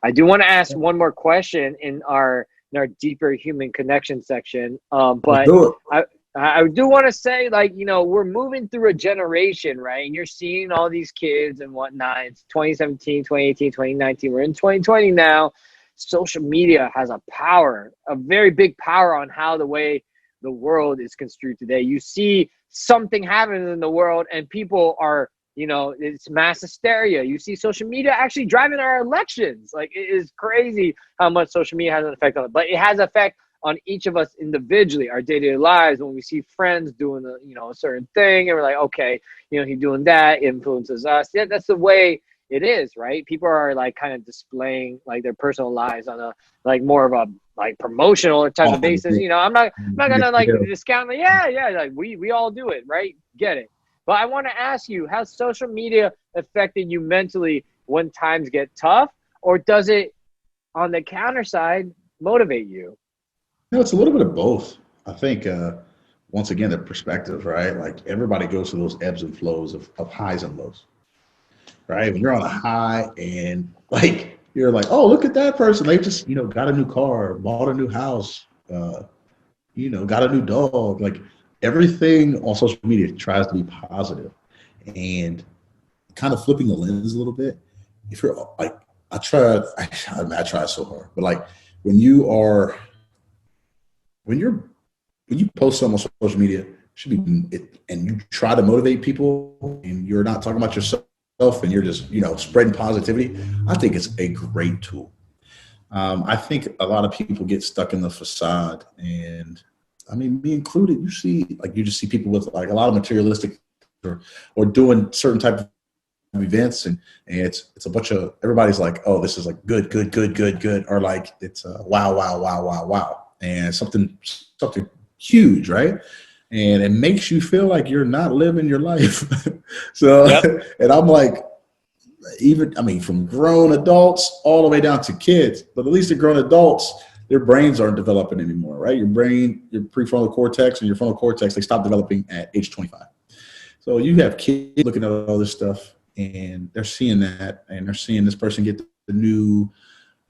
I do want to ask one more question in our deeper human connection section. Let's But do it. I I do want to say, like, we're moving through a generation, right? And you're seeing all these kids and whatnot. It's 2017, 2018, 2019. We're in 2020 now. Social media has a very big power on how the way the world is construed today. You see something happening in the world and people are, it's mass hysteria. You see social media actually driving our elections. Like, it is crazy how much social media has an effect on it, but it has an effect on each of us individually, our day-to-day lives. When we see friends doing a certain thing, and we're like, okay, he's doing that, influences us. Yeah, that's the way it is, right? People are like kind of displaying like their personal lives on a like more of a like promotional type of Oh, basis. I'm not yeah, gonna like yeah. discount like, yeah, like we all do it, right? Get it. But I want to ask you, has social media affected you mentally when times get tough, or does it on the counter side motivate you? No, it's a little bit of both. I think once again the perspective, right? Like everybody goes through those ebbs and flows of highs and lows, right? When you're on a high and like you're like, oh, look at that person. They just, got a new car, bought a new house, got a new dog. Like everything on social media tries to be positive and kind of flipping the lens a little bit. If you're like, I try so hard, but like when you are, when you're, when you post something on social media, it should be, and you try to motivate people and you're not talking about yourself and you're just, spreading positivity. I think it's a great tool. I think a lot of people get stuck in the facade, and I mean, me included. You just see people with like a lot of materialistic or doing certain type of events, and it's a bunch of everybody's like, oh, this is like good, good, good, good, good, or like it's wow, wow, wow, wow, wow, and something huge, right? And it makes you feel like you're not living your life. So, Yep. and I'm like, even I mean, from grown adults all the way down to kids, but at least the grown adults, their brains aren't developing anymore, right? Your brain, your prefrontal cortex and your frontal cortex, they stop developing at age 25. So you have kids looking at all this stuff and they're seeing that, and they're seeing this person get the new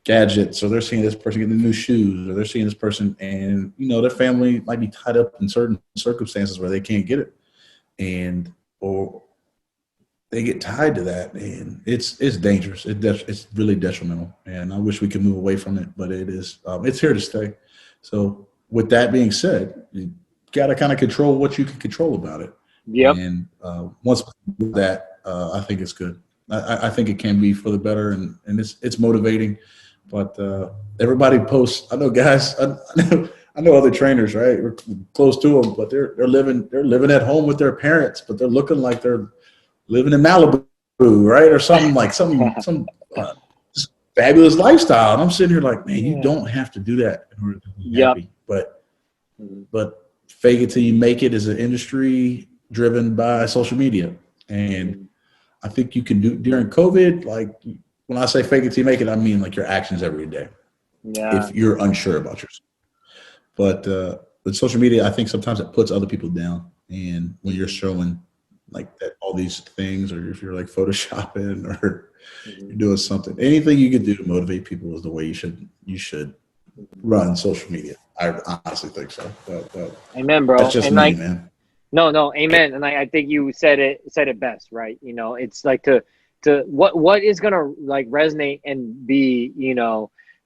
gadgets, or they're seeing this person get the new shoes, or they're seeing this person, and their family might be tied up in certain circumstances where they can't get it, and or they get tied to that, and it's dangerous. It's really detrimental, and I wish we could move away from it, but it is it's here to stay. So with that being said, you got to kind of control what you can control about it, Yep. and once we do that, I think it's good. I think it can be for the better, and it's motivating. But everybody posts. I know guys. I know other trainers, right? We're close to them, but they're living at home with their parents, but they're looking like they're living in Malibu, right, or something like some just fabulous lifestyle. And I'm sitting here like, man, you Yeah. don't have to do that in order to be Yep. happy. But fake it till you make it is an industry driven by social media, and Mhm. I think you can do during COVID. Like when I say fake it till you make it, I mean like your actions every day. Yeah. If you're unsure about yourself, but with social media, I think sometimes it puts other people down. And when you're Mhm. showing like that, all these things, or if you're like photoshopping or Mhm. you're doing something, anything you can do to motivate people is the way you should run social media. I honestly think so. But Amen, that's bro. just And me, like, man. no, amen. And I think you said it best, right? It's like to what is gonna like resonate and be,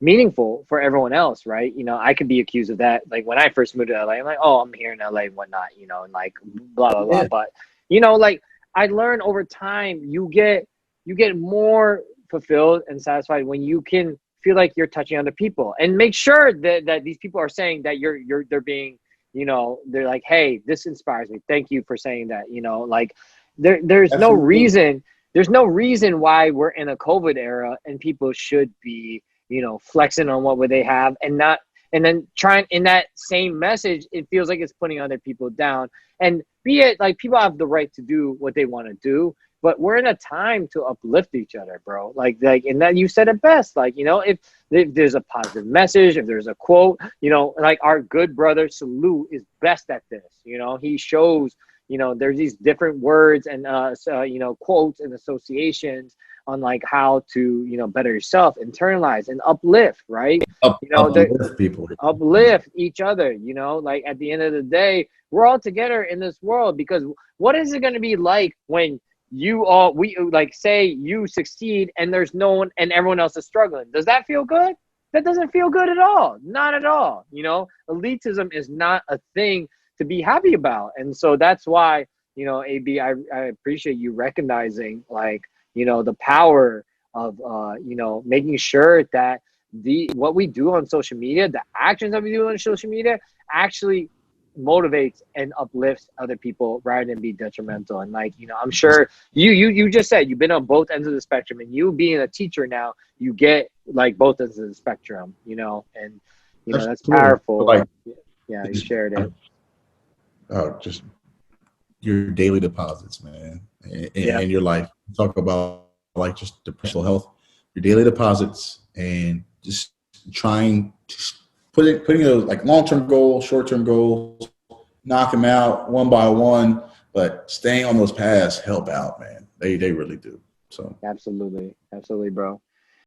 meaningful for everyone else, right? I could be accused of that. Like when I first moved to LA, I'm like, oh, I'm here in LA and whatnot, and like blah blah blah. Yeah, But like I learned over time, you get more fulfilled and satisfied when you can feel like you're touching other people, and make sure that these people are saying that they're being, they're like, hey, this inspires me, thank you for saying that, like there's no absolutely. reason there's no reason why we're in a COVID era and people should be, flexing on what would they have, and not, and then trying in that same message, it feels like it's putting other people down. And be it like, people have the right to do what they want to do, but we're in a time to uplift each other, bro. Like, and that you said it best. Like, if there's a positive message, if there's a quote, like our good brother Salute is best at this. He shows, there's these different words and quotes and associations on like how to, you know, better yourself, internalize and uplift, right? You know, Uplift people. uplift each other, you know, like at the end of the day, we're all together in this world. Because what is it going to be like when we like say you succeed and there's no one and everyone else is struggling? Does that feel good? That doesn't feel good at all. Not at all. You know, elitism is not a thing to be happy about. And so that's why, you know, AB, I appreciate you recognizing, like, you know, the power of, you know, making sure that what we do on social media, the actions that we do on social media, actually motivates and uplifts other people rather than be detrimental. And like, you know, I'm sure you just said you've been on both ends of the spectrum, and you being a teacher now, you get like both ends of the spectrum, you know, and you know, that's Absolutely. powerful. Like, Yeah, you shared it. just your daily deposits, man, Yeah, and your life. Talk about like just the personal health, your daily deposits, and just trying to putting those like long-term goals, short-term goals, knock them out one by one, but staying on those paths help out, man. They really do. So absolutely, absolutely, bro.